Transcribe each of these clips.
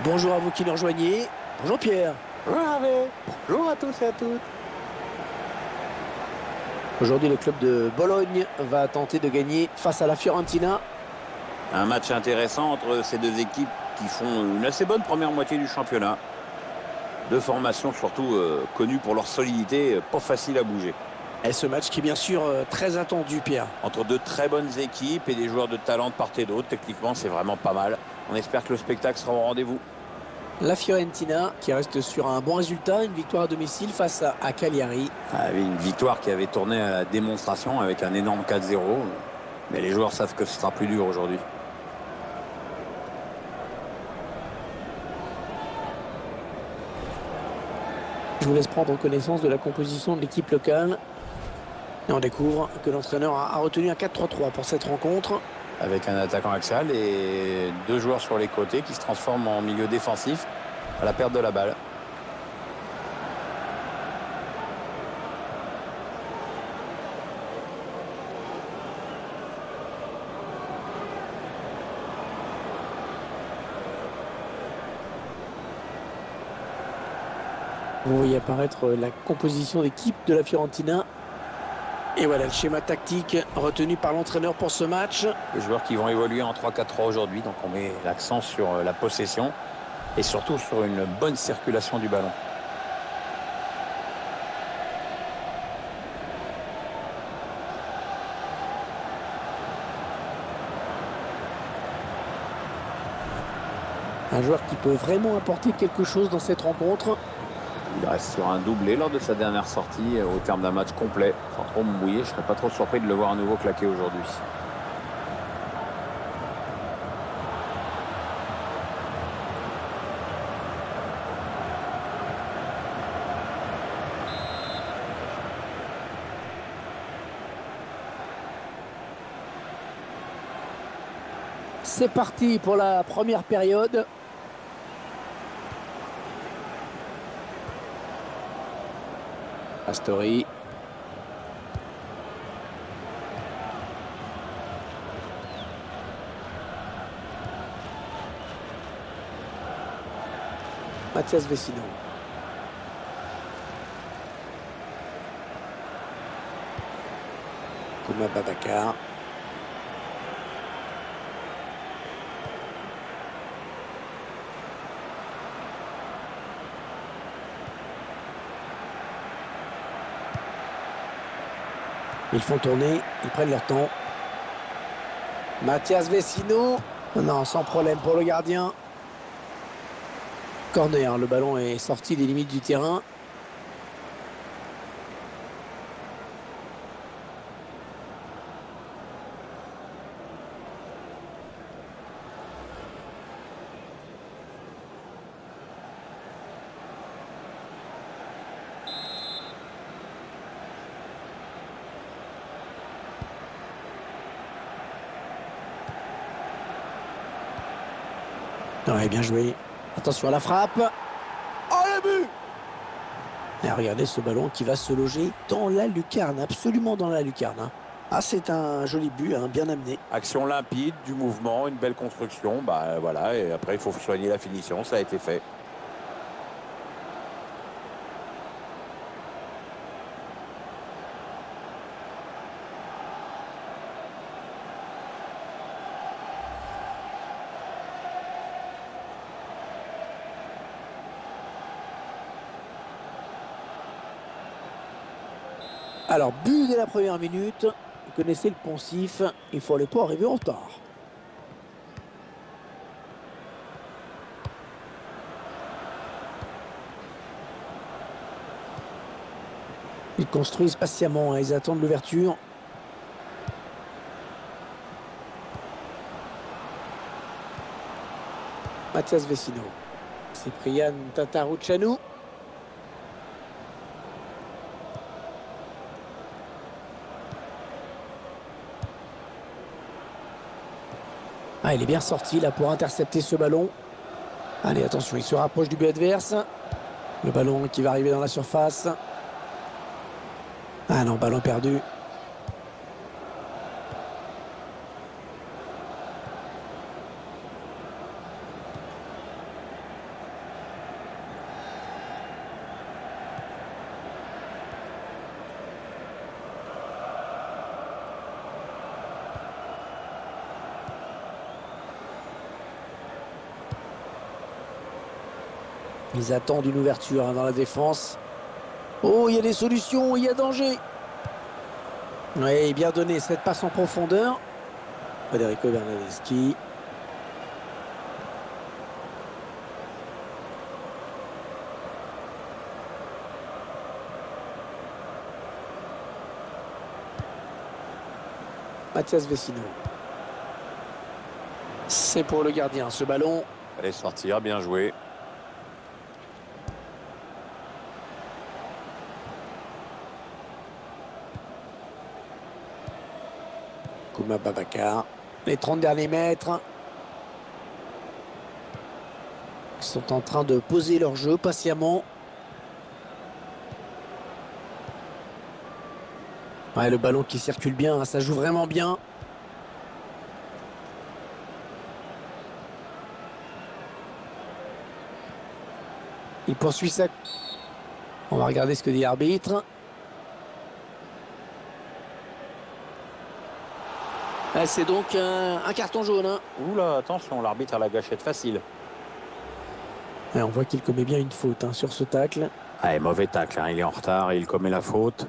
Bonjour à vous qui nous rejoignez. Bonjour Pierre. Bonjour Hervé. Bonjour à tous et à toutes. Aujourd'hui, le club de Bologne va tenter de gagner face à la Fiorentina. Un match intéressant entre ces deux équipes qui font une assez bonne première moitié du championnat. Deux formations surtout connues pour leur solidité, pas facile à bouger. Et ce match qui est bien sûr très attendu, Pierre. Entre deux très bonnes équipes et des joueurs de talent de part et d'autre, techniquement c'est vraiment pas mal. On espère que le spectacle sera au rendez-vous. La Fiorentina qui reste sur un bon résultat, une victoire à domicile face à Cagliari. Une victoire qui avait tourné à la démonstration avec un énorme 4-0. Mais les joueurs savent que ce sera plus dur aujourd'hui. Je vous laisse prendre connaissance de la composition de l'équipe locale. Et on découvre que l'entraîneur a retenu un 4-3-3 pour cette rencontre. Avec un attaquant axial et deux joueurs sur les côtés qui se transforment en milieu défensif à la perte de la balle. Vous voyez apparaître la composition d'équipe de la Fiorentina. Et voilà le schéma tactique retenu par l'entraîneur pour ce match. Les joueurs qui vont évoluer en 3-4-3 aujourd'hui, donc on met l'accent sur la possession et surtout sur une bonne circulation du ballon. Un joueur qui peut vraiment apporter quelque chose dans cette rencontre. Il reste sur un doublé lors de sa dernière sortie au terme d'un match complet. Sans trop me mouiller, je ne serais pas trop surpris de le voir à nouveau claquer aujourd'hui. C'est parti pour la première période. Astori. Mathias Vecino. Kouma Babacar. Ils font tourner, ils prennent leur temps. Mathias Vecino. Non, sans problème pour le gardien. Corner, le ballon est sorti des limites du terrain. Ouais, bien joué. Attention à la frappe. Oh, le but! Et regardez ce ballon qui va se loger dans la lucarne, absolument dans la lucarne. Hein. Ah, c'est un joli but, hein, bien amené. Action limpide, du mouvement, une belle construction. Voilà, et après il faut soigner la finition, ça a été fait. Alors, but dès la première minute. Vous connaissez le poncif. Il faut aller pas arriver en retard. Ils construisent patiemment. Hein, ils attendent l'ouverture. Mathias Vecino. Cyprian Tatarusanu. Ah, il est bien sorti là pour intercepter ce ballon. Allez, attention, il se rapproche du but adverse. Le ballon qui va arriver dans la surface. Ah non, ballon perdu. Ils attendent une ouverture dans la défense. Oh, il y a des solutions, il y a danger. Oui, bien donné, cette passe en profondeur. Federico Bernardeschi. Mathias Vecino. C'est pour le gardien, ce ballon. Allez sortir, bien joué. Kouma Babacar. Les 30 derniers mètres. Ils sont en train de poser leur jeu patiemment. Ouais, le ballon qui circule bien, hein, ça joue vraiment bien. Il poursuit ça. On va regarder ce que dit l'arbitre. C'est donc un carton jaune. Hein. Oula, attention, l'arbitre a la gâchette facile. Et on voit qu'il commet bien une faute hein, sur ce tacle. Allez, mauvais tacle, hein. Il est en retard et il commet la faute.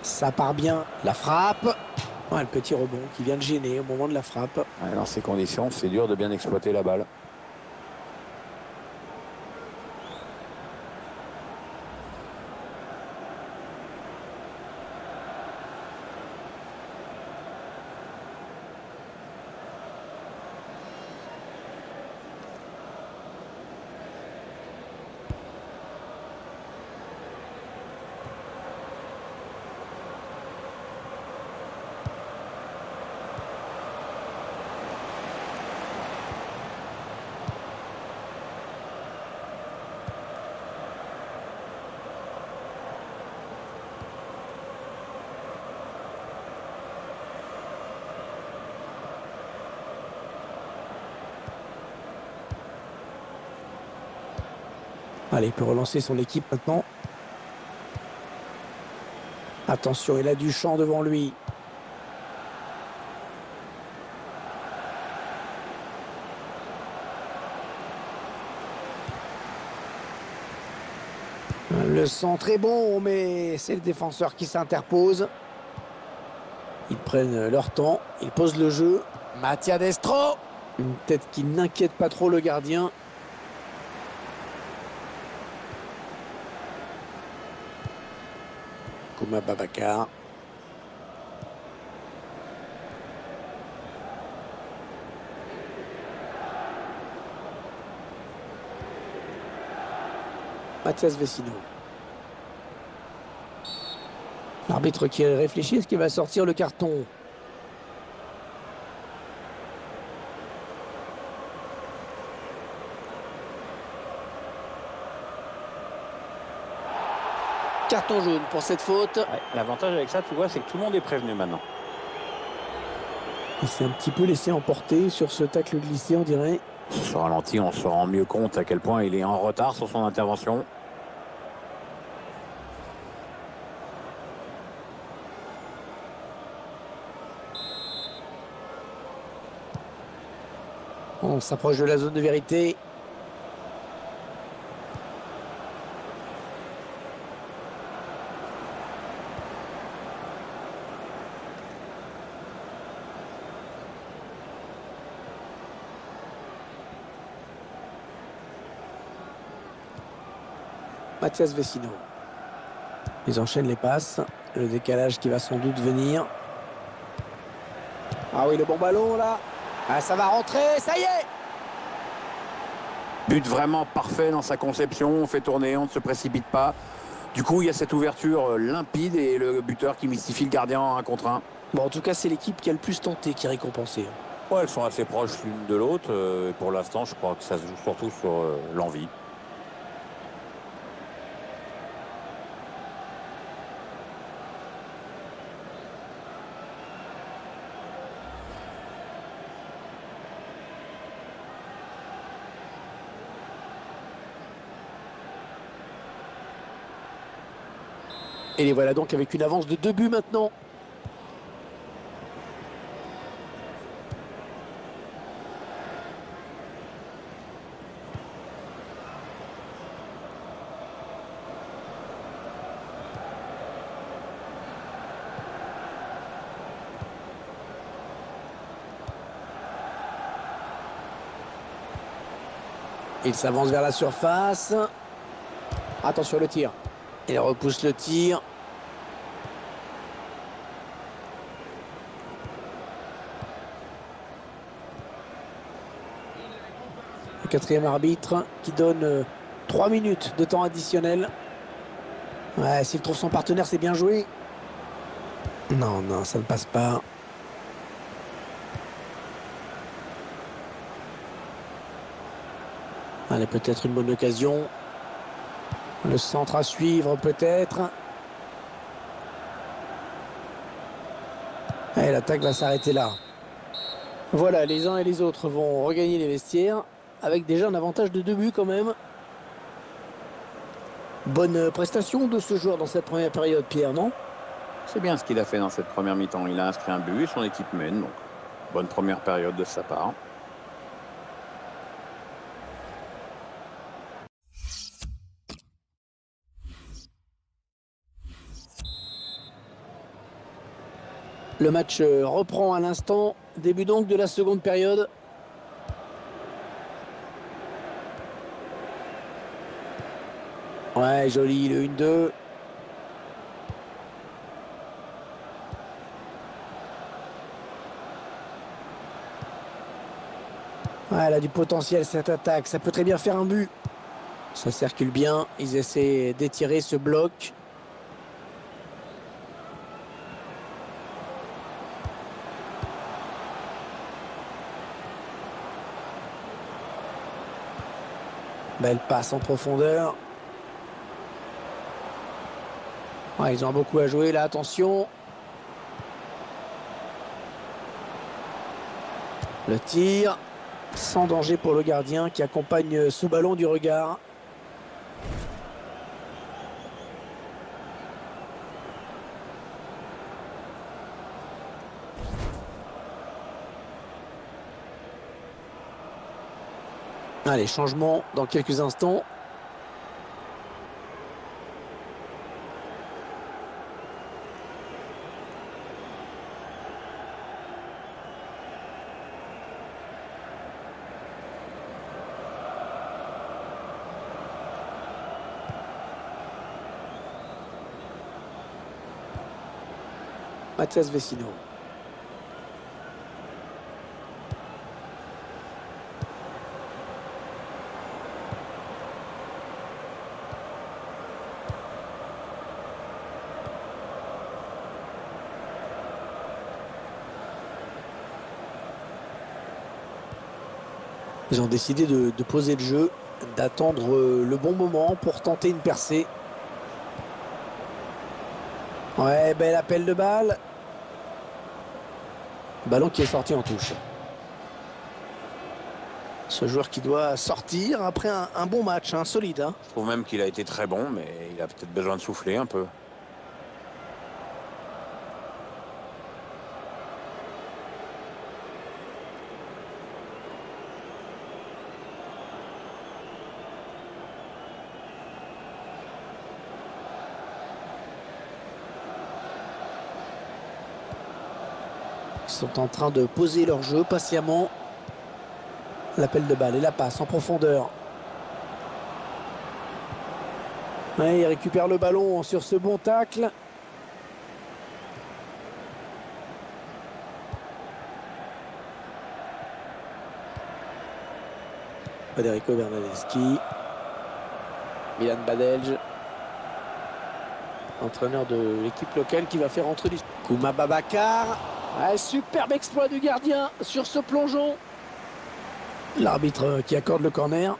Ça part bien. La frappe. Ouais, le petit rebond qui vient de gêner au moment de la frappe. Ouais, dans ces conditions, c'est dur de bien exploiter la balle. Allez, il peut relancer son équipe maintenant. Attention, il a du champ devant lui. Le centre est bon, mais c'est le défenseur qui s'interpose. Ils prennent leur temps, ils posent le jeu. Mattia Destro. Une tête qui n'inquiète pas trop le gardien. Kouma Babacar. Mathias Vecino. L'arbitre qui réfléchit, est-ce qu'il va sortir le carton? Carton jaune pour cette faute. Ouais, l'avantage avec ça, tu vois, c'est que tout le monde est prévenu maintenant. Il s'est un petit peu laissé emporter sur ce tacle glissé, on dirait. Sur ce ralenti, on se rend mieux compte à quel point il est en retard sur son intervention. On s'approche de la zone de vérité. Mathias Vecino. Ils enchaînent les passes. Le décalage qui va sans doute venir. Ah oui, le bon ballon là. Ah, ça va rentrer, ça y est. But vraiment parfait dans sa conception. On fait tourner, on ne se précipite pas. Du coup, il y a cette ouverture limpide et le buteur qui mystifie le gardien en 1 contre 1. Bon, en tout cas, c'est l'équipe qui a le plus tenté qui est récompensée. Ouais, elles sont assez proches l'une de l'autre. Pour l'instant, je crois que ça se joue surtout sur l'envie. Et les voilà donc avec une avance de 2 buts maintenant. Il s'avance vers la surface. Attention le tir. Il repousse le tir. Le quatrième arbitre qui donne 3 minutes de temps additionnel. Ouais, s'il trouve son partenaire, c'est bien joué. Non, non, ça ne passe pas. Allez, peut-être une bonne occasion. Le centre à suivre, peut-être. Et l'attaque va s'arrêter là. Voilà, les uns et les autres vont regagner les vestiaires. Avec déjà un avantage de 2 buts quand même. Bonne prestation de ce joueur dans cette première période, Pierre, non? C'est bien ce qu'il a fait dans cette première mi-temps. Il a inscrit un but et son équipe mène. Donc, bonne première période de sa part. Le match reprend à l'instant. Début donc de la seconde période. Ouais, joli, le 1-2. Ouais, elle a du potentiel cette attaque. Ça peut très bien faire un but. Ça circule bien. Ils essaient d'étirer ce bloc. Belle passe en profondeur. Ouais, ils ont beaucoup à jouer là, attention. Le tir, sans danger pour le gardien qui accompagne ce ballon du regard. Allez, changement dans quelques instants. Mathias Vecino. Ils ont décidé de poser le jeu, d'attendre le bon moment pour tenter une percée. Ouais, bel appel de balle. Ballon qui est sorti en touche. Ce joueur qui doit sortir après un bon match, solide. Je trouve même qu'il a été très bon, mais il a peut-être besoin de souffler un peu. Ils sont en train de poser leur jeu patiemment. L'appel de balle et la passe en profondeur. Ouais, il récupère le ballon sur ce bon tacle. Federico Bernardeschi. Milan Badelj. entraîneur de l'équipe locale qui va faire entrer du... Kouma Babacar. Ah, superbe exploit du gardien sur ce plongeon. L'arbitre qui accorde le corner.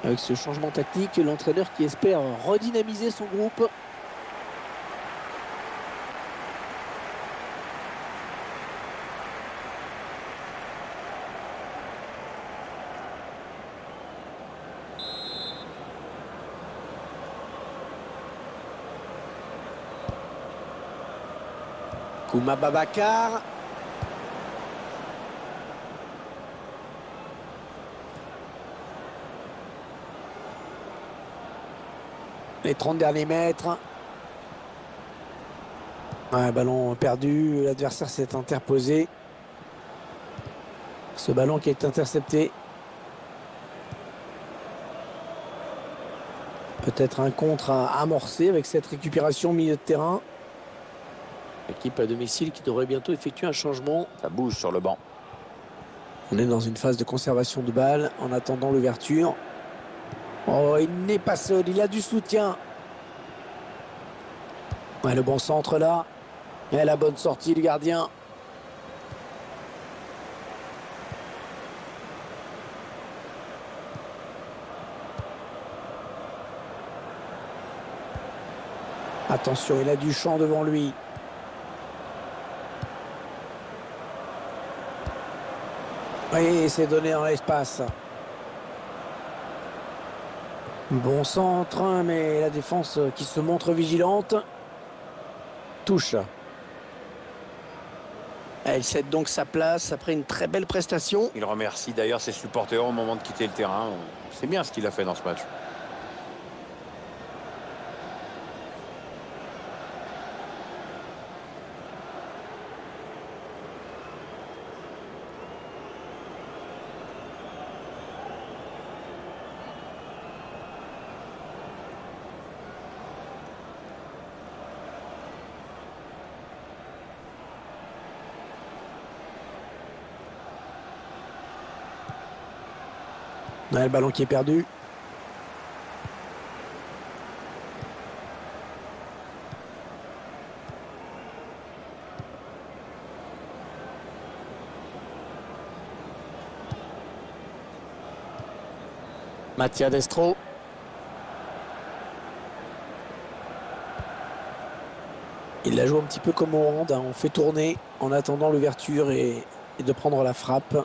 Avec ce changement tactique, l'entraîneur qui espère redynamiser son groupe. Kouma Babacar. Les 30 derniers mètres. Un ballon perdu. L'adversaire s'est interposé. Ce ballon qui est intercepté. Peut-être un contre à amorcer avec cette récupération au milieu de terrain. L'équipe à domicile qui devrait bientôt effectuer un changement. Ça bouge sur le banc. On est dans une phase de conservation de balle en attendant l'ouverture. Oh, il n'est pas seul, il a du soutien. Ouais, le bon centre là. Et la bonne sortie du gardien. Attention, il a du champ devant lui. Oui, c'est donné dans l'espace. Bon centre, mais la défense qui se montre vigilante. Touche. Elle cède donc sa place après une très belle prestation. Il remercie d'ailleurs ses supporters au moment de quitter le terrain. C'est bien ce qu'il a fait dans ce match. Ouais, le ballon qui est perdu. Mattia Destro. Il la joue un petit peu comme au hand, hein. On fait tourner en attendant l'ouverture et de prendre la frappe.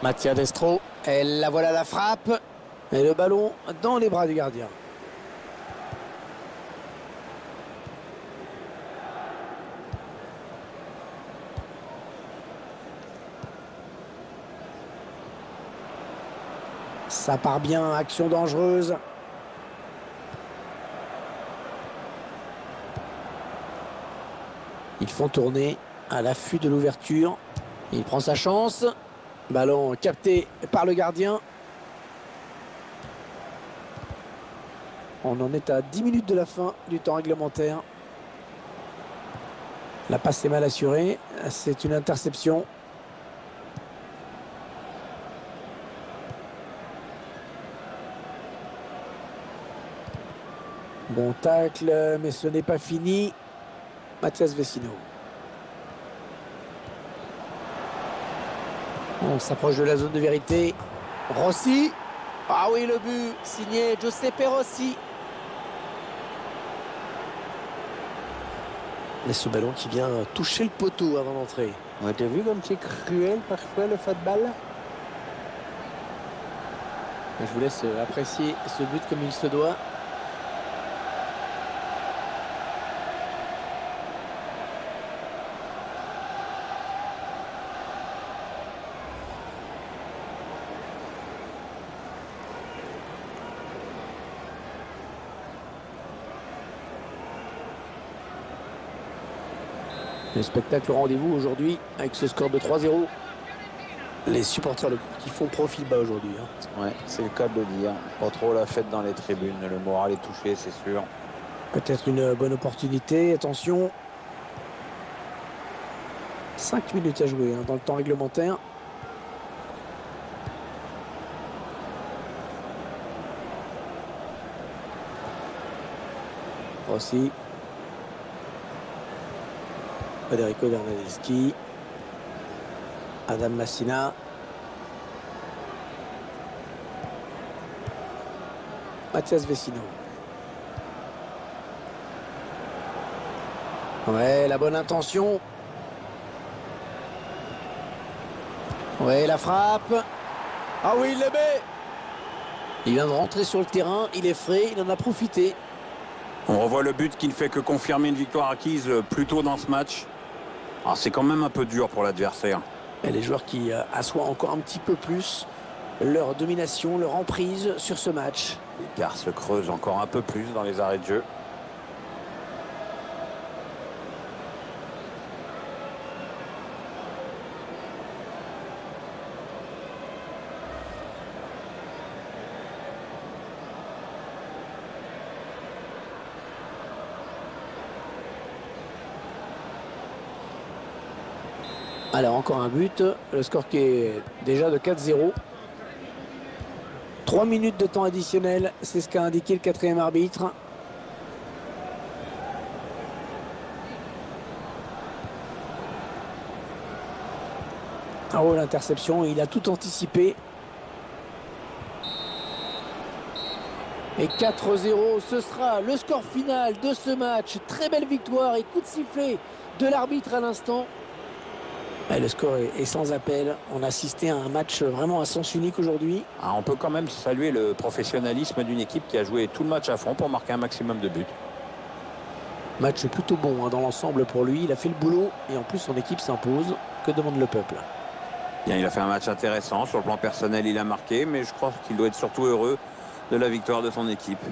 Mattia Destro. Et la voilà la frappe. Et le ballon dans les bras du gardien. Ça part bien, action dangereuse. Ils font tourner à l'affût de l'ouverture. Il prend sa chance. Ballon capté par le gardien. On en est à 10 minutes de la fin du temps réglementaire. La passe est mal assurée. C'est une interception. Bon tacle, mais ce n'est pas fini. Mathias Vecino. On s'approche de la zone de vérité. Rossi. Ah oui, le but signé Giuseppe Rossi. Et ce ballon qui vient toucher le poteau avant d'entrer. Ouais, t'as vu comme c'est cruel parfois le football? Je vous laisse apprécier ce but comme il se doit. Le spectacle au rendez-vous aujourd'hui avec ce score de 3-0. Les supporters qui font profil bas aujourd'hui. Hein. Ouais, c'est le cas de le dire. Pas trop la fête dans les tribunes. Le moral est touché, c'est sûr. Peut-être une bonne opportunité. Attention. 5 minutes à jouer dans le temps réglementaire. Rossi. Federico Bernardeschi. Adam Massina. Mathias Vecino. Ouais, la bonne intention. Ouais, la frappe. Ah oui, il le met. Il vient de rentrer sur le terrain, il est frais, il en a profité. On revoit le but qui ne fait que confirmer une victoire acquise plus tôt dans ce match. Alors c'est quand même un peu dur pour l'adversaire. Les joueurs qui assoient encore un petit peu plus leur domination, leur emprise sur ce match. L'écart se creuse encore un peu plus dans les arrêts de jeu. Alors encore un but, le score qui est déjà de 4-0. 3 minutes de temps additionnel, c'est ce qu'a indiqué le quatrième arbitre. Oh, l'interception, il a tout anticipé. Et 4-0, ce sera le score final de ce match. Très belle victoire et coup de sifflet de l'arbitre à l'instant. Le score est sans appel. On a assisté à un match vraiment à sens unique aujourd'hui. On peut quand même saluer le professionnalisme d'une équipe qui a joué tout le match à fond pour marquer un maximum de buts. Match plutôt bon dans l'ensemble pour lui. Il a fait le boulot et en plus son équipe s'impose. Que demande le peuple? Bien, il a fait un match intéressant. Sur le plan personnel, il a marqué, mais je crois qu'il doit être surtout heureux de la victoire de son équipe.